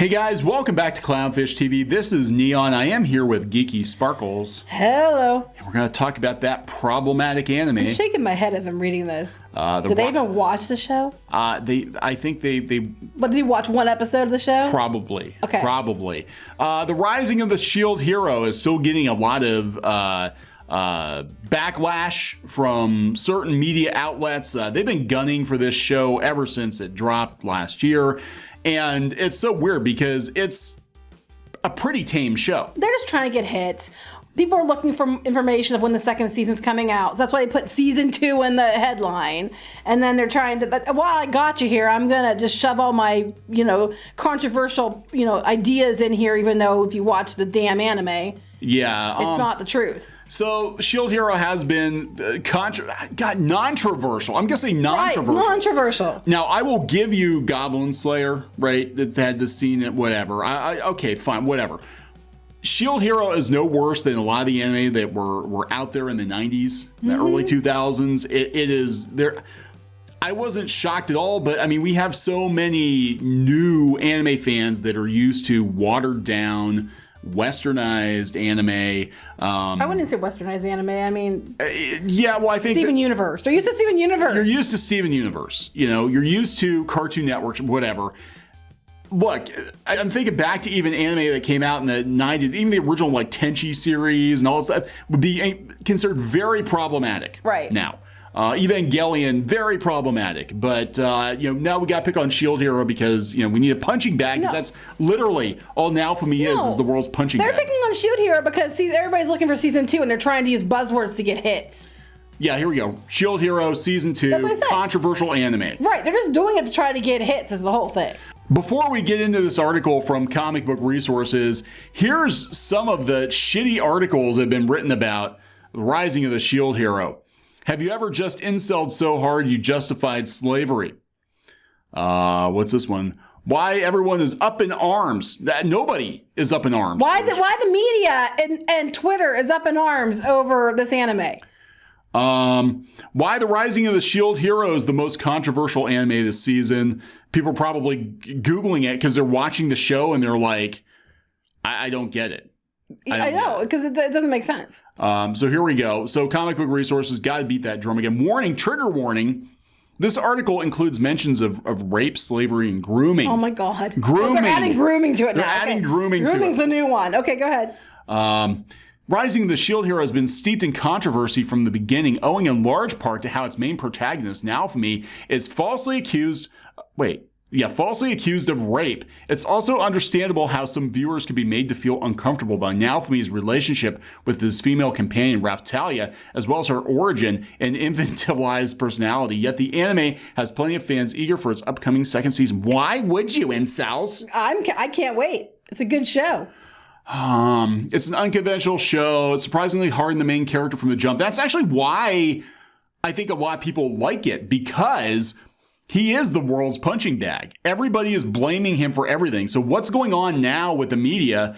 Hey guys, welcome back to Clownfish TV. This is Kneon. I am here with Geeky Sparkles. Hello. And we're going to talk about that problematic anime. I'm shaking my head as I'm reading this. Did they even watch the show? I think they. But did you watch one episode of the show? Probably. Okay. Probably. The Rising of the Shield Hero is still getting a lot of backlash from certain media outlets. They've been gunning for this show ever since it dropped last year. And it's so weird because it's a pretty tame show. They're just trying to get hits. People are looking for information of when the second season's coming out. So that's why they put season 2 in the headline. And then they're trying to, while I got you here, I'm going to just shove all my, controversial, ideas in here, even though if you watch the damn anime, yeah, it's not the truth. So Shield Hero has been non-controversial. I'm going to say non-controversial. Right, non-controversial. Now, I will give you Goblin Slayer, right, that had the scene that whatever. Okay, fine, whatever. Shield Hero is no worse than a lot of the anime that were out there in the 90s, the early 2000s. It is there. I wasn't shocked at all, but I mean, we have so many new anime fans that are used to watered down, westernized anime. I wouldn't say westernized anime. I mean, yeah, well, I think Steven Universe. They're used to Steven Universe. You're used to Steven Universe. You're used to Cartoon Network, whatever. Look, I'm thinking back to even anime that came out in the 90s, even the original like Tenchi series and all that stuff would be considered very problematic. Right. Now. Evangelion, very problematic. But, now we got to pick on Shield Hero because, we need a punching bag because that's literally all Naofumi is the world's punching bag. They're picking on Shield Hero because everybody's looking for season 2 and they're trying to use buzzwords to get hits. Yeah, here we go. Shield Hero Season 2, controversial anime. Right, they're just doing it to try to get hits is the whole thing. Before we get into this article from Comic Book Resources, here's some of the shitty articles that have been written about the Rising of the Shield Hero. Have you ever just incelled so hard you justified slavery? What's this one? Why everyone is up in arms. Nobody is up in arms. Why the media and Twitter is up in arms over this anime? Why the Rising of the Shield Hero is the most controversial anime this season. People are probably Googling it because they're watching the show and they're like, I don't get it. I know, because it doesn't make sense. So here we go. So Comic Book Resources, got to beat that drum again. Warning, trigger warning. This article includes mentions of rape, slavery, and grooming. Oh my God. Grooming. They're adding grooming to it now. They're adding grooming to it. Grooming's the new one. Okay, go ahead. Rising of the Shield Hero has been steeped in controversy from the beginning, owing in large part to how its main protagonist, Naofumi, is falsely accused of rape. It's also understandable how some viewers could be made to feel uncomfortable by Naofumi's relationship with his female companion, Raphtalia, as well as her origin and infantilized personality. Yet the anime has plenty of fans eager for its upcoming second season. Why would you, incels? I can't wait. It's a good show. It's an unconventional show. It's surprisingly hard on the main character from the jump. That's actually why I think a lot of people like it, because he is the world's punching bag. Everybody is blaming him for everything. So what's going on now with the media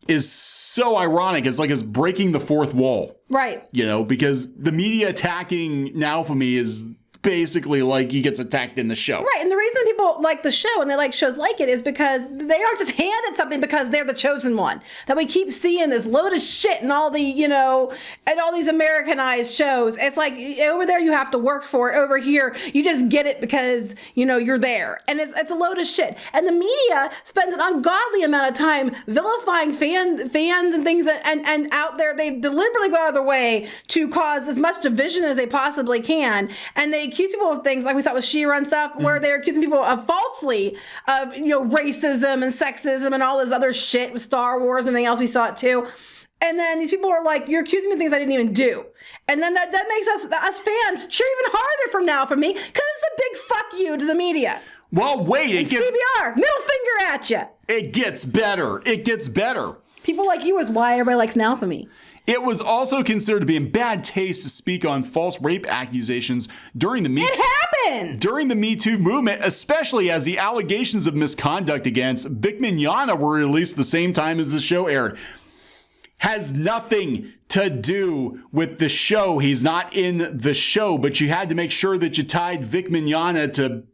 is so ironic. It's like it's breaking the fourth wall. Right. Because the media attacking Naofumi is basically like he gets attacked in the show. Right, and the reason people like the show and they like shows like it is because they aren't just handed something because they're the chosen one. That we keep seeing this load of shit and all the, and all these Americanized shows. It's like over there you have to work for it. Over here you just get it because, you're there. And it's a load of shit. And the media spends an ungodly amount of time vilifying fans and things and out there they deliberately go out of their way to cause as much division as they possibly can. And they accuse people of things like we saw with She-Ra and stuff, where they're accusing people of falsely of racism and sexism and all this other shit with Star Wars and everything else. We saw it too. And then these people are like, you're accusing me of things I didn't even do. And then that makes us fans cheer even harder from now for me because it's a big fuck you to the media. Well, wait, it gets CBR, middle finger at you. It gets better. It gets better. People like you is why everybody likes Now for me. It was also considered to be in bad taste to speak on false rape accusations during the Me Too movement, especially as the allegations of misconduct against Vic Mignogna were released the same time as the show aired. Has nothing to do with the show. He's not in the show, but you had to make sure that you tied Vic Mignogna to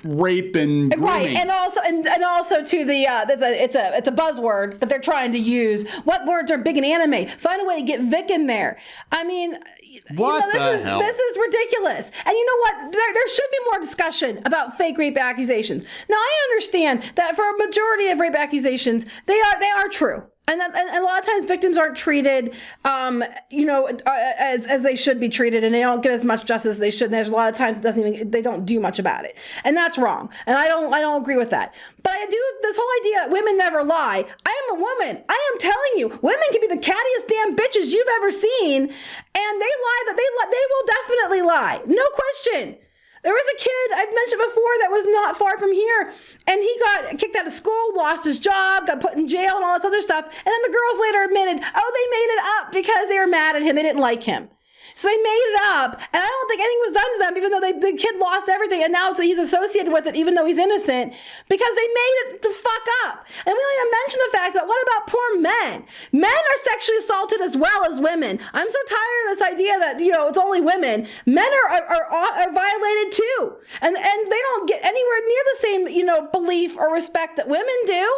rape and grooming. Right, and also to the it's a buzzword that they're trying to use. What words are big in anime? Find a way to get Vic in there. I mean, this is ridiculous. And you know what? There should be more discussion about fake rape accusations. Now, I understand that for a majority of rape accusations, they are true. And a lot of times victims aren't treated, as they should be treated, and they don't get as much justice as they should. And there's a lot of times they don't do much about it, and that's wrong. And I don't agree with that. But I do this whole idea that women never lie. I am a woman. I am telling you, women can be the cattiest damn bitches you've ever seen, and they lie. They will definitely lie, no question. There was a kid I've mentioned before that was not far from here, and he got kicked out of school, lost his job, got put in jail, and all this other stuff. And then the girls later admitted, they made it up because they were mad at him. They didn't like him. So they made it up, and I don't think anything was done to them, even though the kid lost everything, and now he's associated with it, even though he's innocent, because they made it to fuck up. And we don't even mention the fact that what about poor men? Men are sexually assaulted as well as women. I'm so tired of this idea that, it's only women. Men are violated too. And they don't get anywhere near the same, belief or respect that women do.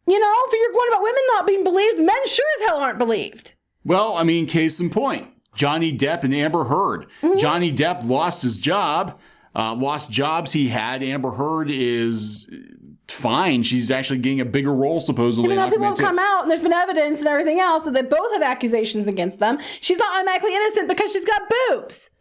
If you're going about women not being believed, men sure as hell aren't believed. Well, I mean, case in point. Johnny Depp and Amber Heard. Mm-hmm. Johnny Depp lost his job, lost jobs he had. Amber Heard is fine. She's actually getting a bigger role, supposedly. Even though people have come out and there's been evidence and everything else that they both have accusations against them, she's not automatically innocent because she's got boobs.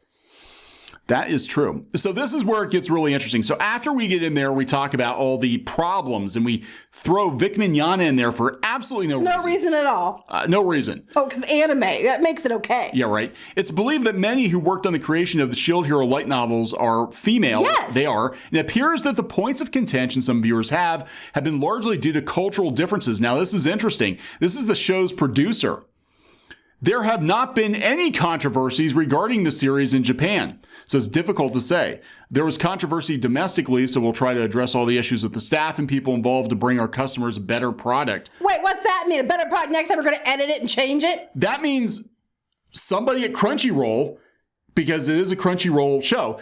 That is true. So this is where it gets really interesting. So after we get in there, we talk about all the problems and we throw Vic Mignogna in there for absolutely no reason. No reason at all. No reason. Oh, because anime. That makes it okay. Yeah, right. It's believed that many who worked on the creation of the Shield Hero light novels are female. Yes. They are. It appears that the points of contention some viewers have been largely due to cultural differences. Now, this is interesting. This is the show's producer. There have not been any controversies regarding the series in Japan, so it's difficult to say. There was controversy domestically, so we'll try to address all the issues with the staff and people involved to bring our customers a better product. Wait, what's that mean? A better product? Next time we're going to edit it and change it? That means somebody at Crunchyroll, because it is a Crunchyroll show,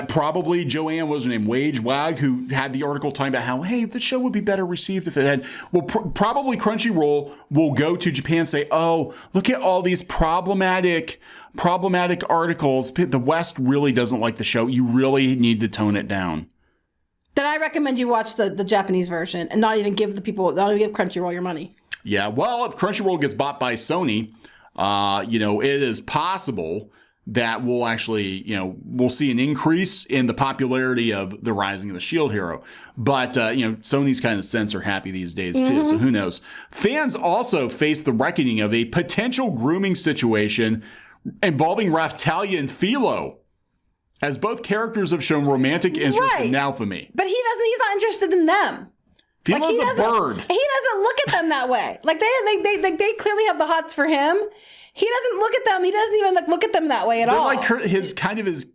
probably Joanne, what was her name, Wag, who had the article talking about how, hey, the show would be better received if it had. Well, probably Crunchyroll will go to Japan and say, oh, look at all these problematic articles. The West really doesn't like the show. You really need to tone it down. Then I recommend you watch the Japanese version and not even give Crunchyroll your money. Yeah, well, if Crunchyroll gets bought by Sony, it is possible that we'll actually, we'll see an increase in the popularity of the Rising of the Shield Hero. But, Sony's kind of censor happy these days, too. So who knows? Fans also face the reckoning of a potential grooming situation involving Raphtalia and Philo, as both characters have shown romantic interest in Naofumi. But he's not interested in them. Philo's a bird. He doesn't look at them that way. Like they clearly have the hots for him. He doesn't look at them. He doesn't even look at them that way at all. They're like his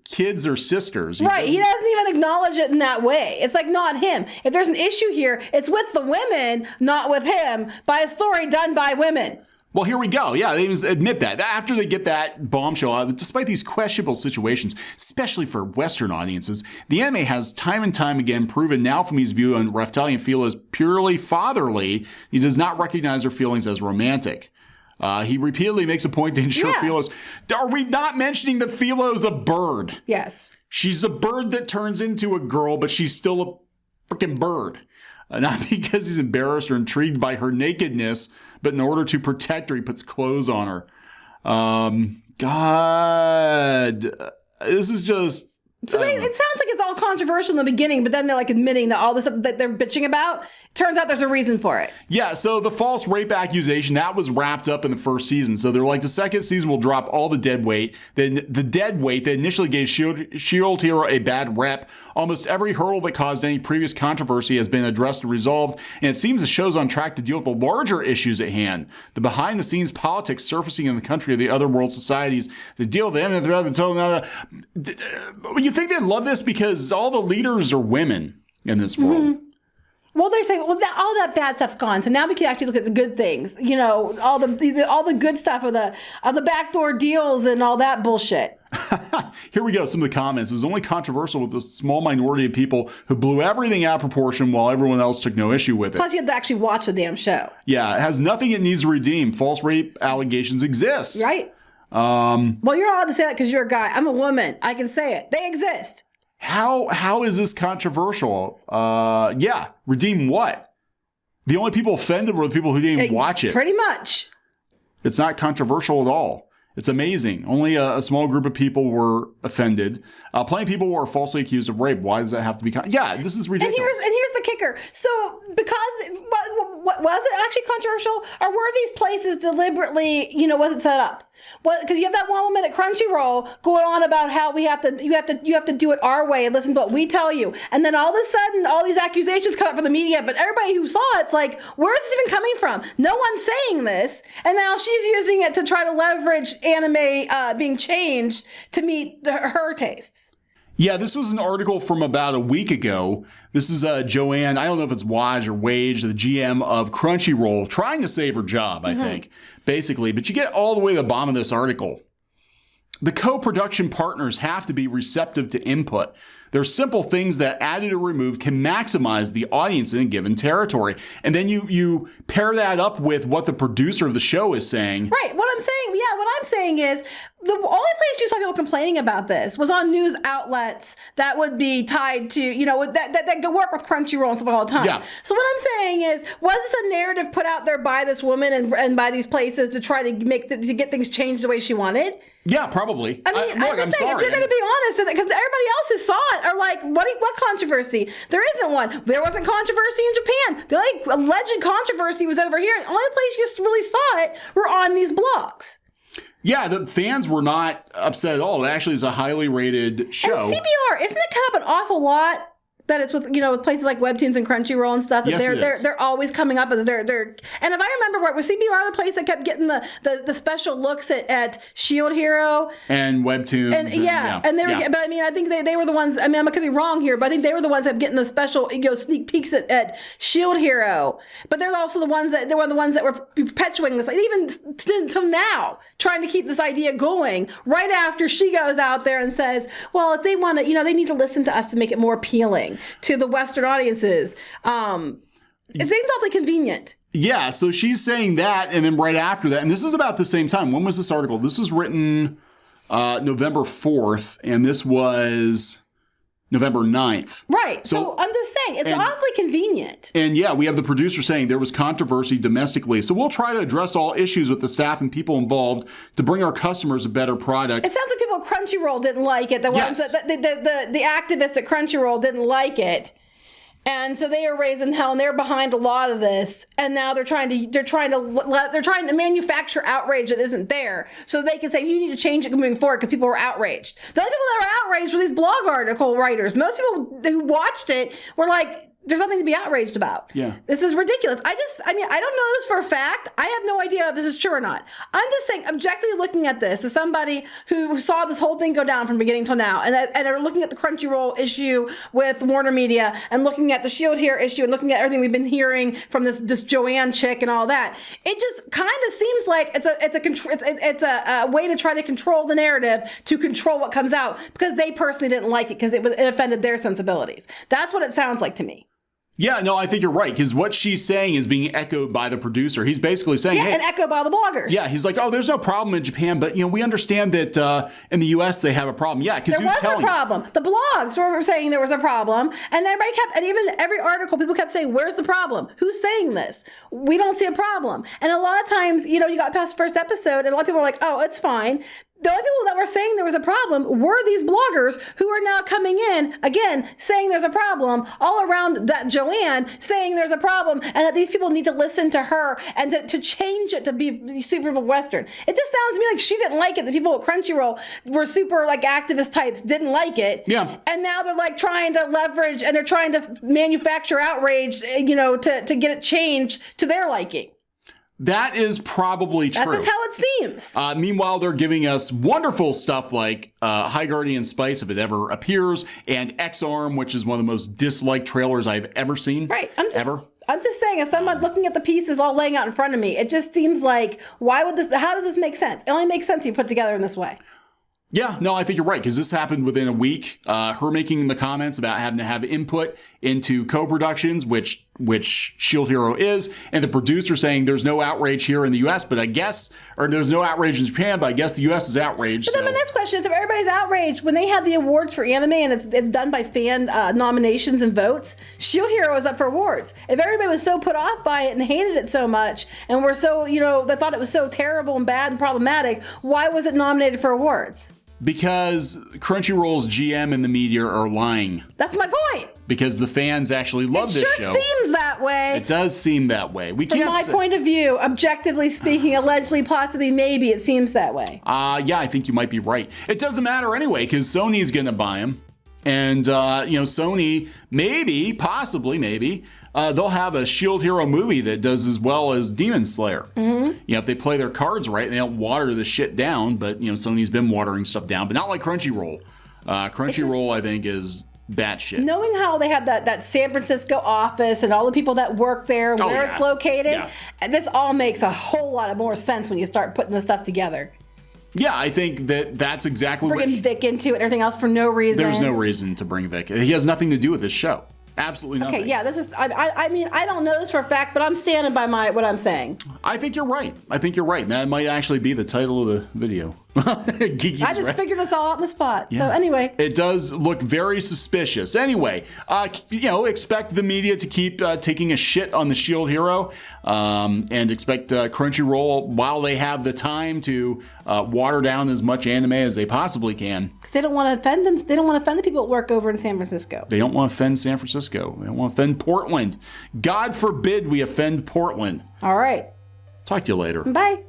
kids or sisters. He doesn't even acknowledge it in that way. It's like not him. If there's an issue here, it's with the women, not with him, by a story done by women. Well, here we go. Yeah, they even admit that. After they get that bombshell out, despite these questionable situations, especially for Western audiences, the anime has time and time again proven Naofumi's view on Raphtalia and Philo is purely fatherly. He does not recognize their feelings as romantic. He repeatedly makes a point to ensure Philo's... Are we not mentioning that Philo's a bird? Yes. She's a bird that turns into a girl, but she's still a freaking bird. Not because he's embarrassed or intrigued by her nakedness, but in order to protect her, he puts clothes on her. God. This is just... So it sounds like it's all controversial in the beginning, but then they're like admitting that all this stuff that they're bitching about, turns out there's a reason for it. Yeah, so the false rape accusation, that was wrapped up in the first season. So they're like, the second season will drop all the dead weight. Then the dead weight that initially gave Shield Hero a bad rep. Almost every hurdle that caused any previous controversy has been addressed and resolved. And it seems the show's on track to deal with the larger issues at hand. The behind-the-scenes politics surfacing in the country of the other world societies. The deal with them. You think they'd love this because all the leaders are women in this world. Mm-hmm. Well, they're saying, well, all that bad stuff's gone, so now we can actually look at the good things. You know, all the good stuff of the backdoor deals and all that bullshit. Here we go. Some of the comments. It was only controversial with a small minority of people who blew everything out of proportion while everyone else took no issue with it. Plus, you have to actually watch the damn show. Yeah, it has nothing it needs to redeem. False rape allegations exist. Right? Well, you're allowed to say that because you're a guy. I'm a woman. I can say it. They exist. How is this controversial? Yeah, redeem what? The only people offended were the people who didn't even watch it. Pretty much. It's not controversial at all. It's amazing. Only a small group of people were offended. Plenty of people were falsely accused of rape. Why does that have to be? Yeah, this is ridiculous. And here's the kicker. So because was it actually controversial, or were these places deliberately? Was it set up? Well, because you have that one woman at Crunchyroll going on about how you have to do it our way and listen to what we tell you, and then all of a sudden all these accusations come up from the media, but everybody who saw it's like, where's this even coming from? No one's saying this, and now she's using it to try to leverage anime being changed to meet her tastes. Yeah, this was an article from about a week ago. This is Joanne, I don't know if it's Waj or Wage, the GM of Crunchyroll, trying to save her job, I think, basically. But you get all the way to the bottom of this article. The co-production partners have to be receptive to input. There's simple things that added or removed can maximize the audience in a given territory. And then you pair that up with what the producer of the show is saying. Right. What I'm saying is the only place you saw people complaining about this was on news outlets that would be tied to, that go work with Crunchyroll and stuff all the time. Yeah. So what I'm saying is, was this a narrative put out there by this woman and by these places to try to to get things changed the way she wanted? Yeah, probably. I mean, I'm just saying, if you're going to be honest, because everybody else who saw it are like, what controversy? There isn't one. There wasn't controversy in Japan. The only alleged controversy was over here. And the only place you really saw it were on these blogs. Yeah, the fans were not upset at all. It actually is a highly rated show. And CBR, isn't it come up an awful lot? That it's with with places like Webtoons and Crunchyroll and stuff. That yes, they're always coming up. And if I remember right, was CBR the place that kept getting the special looks at Shield Hero and Webtoons? And they were. But I mean, I think they were the ones. I mean, I could be wrong here, but I think they were the ones that kept getting the special sneak peeks at Shield Hero. But they're also the ones that were perpetuating this, like, even until now, trying to keep this idea going. Right after she goes out there and says, "Well, if they want to, they need to listen to us to make it more appealing to the Western audiences." It seems awfully convenient. Yeah, so she's saying that, and then right after that, and this is about the same time. When was this article? This was written November 4th, and this was November 9th. Right. So I'm just saying, it's awfully convenient. And yeah, we have the producer saying there was controversy domestically. So we'll try to address all issues with the staff and people involved to bring our customers a better product. It sounds like people at Crunchyroll didn't like it. The ones the activists at Crunchyroll didn't like it. And so they are raising hell, and they're behind a lot of this. And now they're trying to manufacture outrage that isn't there, so they can say you need to change it moving forward because people were outraged. The only people that were outraged were these blog article writers. Most people who watched it were like, there's nothing to be outraged about. Yeah. This is ridiculous. I don't know this for a fact. I have no idea if this is true or not. I'm just saying, objectively looking at this as somebody who saw this whole thing go down from beginning till now, and are looking at the Crunchyroll issue with Warner Media, and looking at the Shield Hero issue, and looking at everything we've been hearing from this Joanne chick and all that. It just kind of seems like it's a way to try to control the narrative, to control what comes out, because they personally didn't like it because it offended their sensibilities. That's what it sounds like to me. Yeah, no, I think you're right, because what she's saying is being echoed by the producer. He's basically saying, and echoed by the bloggers. Yeah, he's like, oh, there's no problem in Japan, but we understand that in the U.S. they have a problem. Yeah, because there was a problem. The blogs were saying there was a problem, and everybody and even every article, people kept saying, where's the problem? Who's saying this? We don't see a problem. And a lot of times, you got past the first episode, and a lot of people were like, oh, it's fine. The only people that were saying there was a problem were these bloggers who are now coming in, again, saying there's a problem, all around that Joanne, saying there's a problem, and that these people need to listen to her and to change it to be super Western. It just sounds to me like she didn't like it. The people at Crunchyroll were super activist types, didn't like it. Yeah. And now they're trying to leverage, and they're trying to manufacture outrage, to get it changed to their liking. That is probably true. That's just how it seems. Meanwhile, they're giving us wonderful stuff like High Guardian Spice, if it ever appears, and X-Arm, which is one of the most disliked trailers I've ever seen. Right. I'm just saying, as someone looking at the pieces all laying out in front of me, it just seems like, how does this make sense? It only makes sense if you put it together in this way. Yeah, no, I think you're right, because this happened within a week. Her making the comments about having to have input into co-productions, which Shield Hero is, and the producer saying there's no outrage here in the U.S., but I guess, or there's no outrage in Japan, but I guess the U.S. is outraged. But then my next question is, if everybody's outraged, when they have the awards for anime and it's done by fan nominations and votes, Shield Hero is up for awards. If everybody was so put off by it and hated it so much, and were so, they thought it was so terrible and bad and problematic, why was it nominated for awards? Because Crunchyroll's GM and the media are lying. That's my point. Because the fans actually love this show. It sure seems that way. It does seem that way. From my point of view, objectively speaking, allegedly, possibly, maybe, it seems that way. Yeah, I think you might be right. It doesn't matter anyway, because Sony's going to buy them. And, Sony, maybe, they'll have a Shield Hero movie that does as well as Demon Slayer. Mm-hmm. If they play their cards right, they don't water the shit down. But, Sony's been watering stuff down, but not like Crunchyroll. Crunchyroll, I think, is batshit. Knowing how they have that San Francisco office and all the people that work there, where it's located, and this all makes a whole lot of more sense when you start putting this stuff together. Yeah, I think that's exactly what... Bringing Vic into it, everything else for no reason. There's no reason to bring Vic. He has nothing to do with this show. Absolutely nothing. Okay, yeah, this is... I mean, I don't know this for a fact, but I'm standing by what I'm saying. I think you're right. That might actually be the title of the video. Geeky, I just figured this all out on the spot. Yeah. So anyway. It does look very suspicious. Anyway, expect the media to keep taking a shit on the Shield Hero, and expect Crunchyroll, while they have the time, to water down as much anime as they possibly can. Because they don't want to offend them. They don't want to offend the people that work over in San Francisco. They don't want to offend San Francisco. They don't want to offend Portland. God forbid we offend Portland. All right. Talk to you later. Bye.